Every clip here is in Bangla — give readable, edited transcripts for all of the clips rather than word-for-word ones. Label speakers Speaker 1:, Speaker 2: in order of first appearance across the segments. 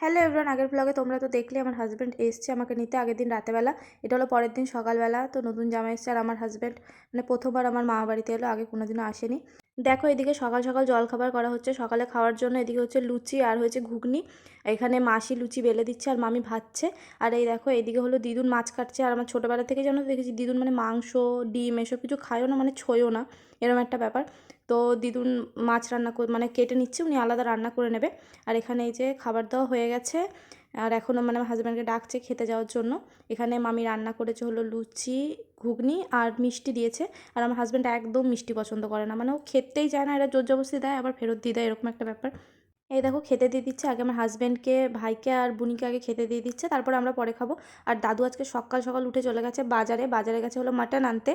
Speaker 1: হ্যালো এভরিওয়ান, আগের ব্লগে তোমরা তো দেখলে আমার হাজব্যান্ড এসছে আমাকে নিতে আগের দিন রাতেবেলা। এটা হলো পরের দিন সকালবেলা। তো নতুন জামাই এসছে আর আমার হাজব্যান্ড মানে প্রথমবার আমার মামা বাড়িতে এলো, আগে কোনোদিনও আসেনি। দেখো এদিকে সকাল সকাল জলখাবার করা হচ্ছে সকালে খাওয়ার জন্য। এদিকে হচ্ছে লুচি আর হয়েছে ঘুগনি। এখানে মাসি লুচি বেলে দিচ্ছে আর মামি ভাজছে। আর এই দেখো এদিকে হলো দিদুন মাছ কাটছে। আর আমার ছোটোবেলা থেকে যেন দেখেছি দিদুন মানে মাংস ডিম এসব কিছু খায়ও না, মানে ছোঁয়ও না, এরকম একটা ব্যাপার। তো দিদুন মাছ রান্না মানে কেটে নিচ্ছে, উনি আলাদা রান্না করে নেবে। আর এখানে এই যে খাবার দাওয়া হয়ে গেছে। আর এখনও মানে আমার হাজব্যান্ডকে ডাকছে খেতে যাওয়ার জন্য। এখানে মামি রান্না করেছে হলো লুচি ঘুগনি আর মিষ্টি দিয়েছে। আর আমার হাজব্যান্ড একদম মিষ্টি পছন্দ করে না, মানে ও খেতেই চায় না, এরা জোর জবরদস্তি দেয় আবার ফেরত দিয়ে দেয়, এরকম একটা ব্যাপার। এই দেখো খেতে দিয়ে দিচ্ছে, আগে আমার হাজব্যান্ডকে ভাইকে আর বুনিকে আগে খেতে দিয়ে দিচ্ছে, তারপর আমরা পরে খাবো। আর দাদু আজকে সকাল সকাল উঠে চলে গেছে বাজারে গেছে হলো মাটন আনতে।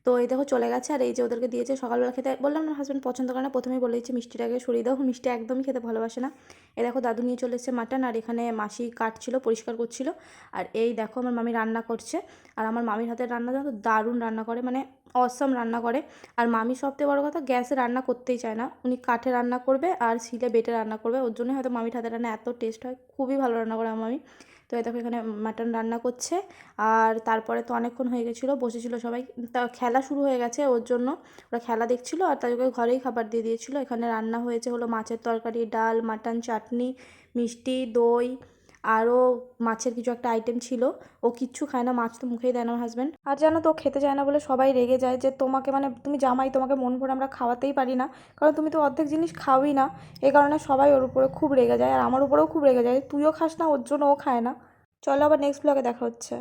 Speaker 1: তো এই দেখো চলে গেছে। আর এই যে ওদেরকে দিয়েছে সকালবেলা খেতে, বললাম আমার হাজব্যান্ড পছন্দ করে না, প্রথমেই বলে দিচ্ছে মিষ্টিটাকে সরিয়ে দাও, মিষ্টি একদমই খেতে ভালোবাসে না। এই দেখো দাদু নিয়ে চলে এসেছে মাটন, আর এখানে মাসি কাটছিল পরিষ্কার করছিল। আর এই দেখো আমার মামি রান্না করছে। আর আমার মামির হাতের রান্না তো দারুণ রান্না করে, মানে অসম রান্না করে। আর মামি সবথেকে বড় কথা গ্যাসে রান্না করতেই চায় না, উনি কাঠে রান্না করবে আর শিলে বেটে রান্না করবে, ওর জন্যই হয়তো মামির হাতের রান্না এত টেস্ট হয়, খুবই ভালো রান্না করে আমার মামি। তো এই দেখো এখানে মাটন রান্না করছে। আর তারপরে তো অনেকক্ষণ হয়ে গেছিলো, বসেছিল সবাই, তা খেলা শুরু হয়ে গেছে ওর জন্য, ওরা খেলা দেখছিলো। আর তাদেরকে ঘরেই খাবার দিয়ে দিয়েছিলো। এখানে রান্না হয়েছে হলো মাছের তরকারি, ডাল, মাটন, চাটনি, মিষ্টি, দই, আরও মাছের কিছু একটা আইটেম ছিল। ও কিচ্ছু খায় না, মাছ তো মুখেই দেয় না আমার হাজব্যান্ড। আর জানো তো খেতে চায় না বলে সবাই রেগে যায় যে তোমাকে মানে তুমি জামাই, তোমাকে মন ভরে আমরা খাওয়াতেই পারি না, কারণ তুমি তো অর্ধেক জিনিস খাওই না। এই কারণে সবাই ওর উপরে খুব রেগে যায়, আর আমার উপরেও খুব রেগে যায়, তুইও খাস না ওর জন্য ও খায় না। চলো আবার নেক্সট ব্লগে দেখা হচ্ছে।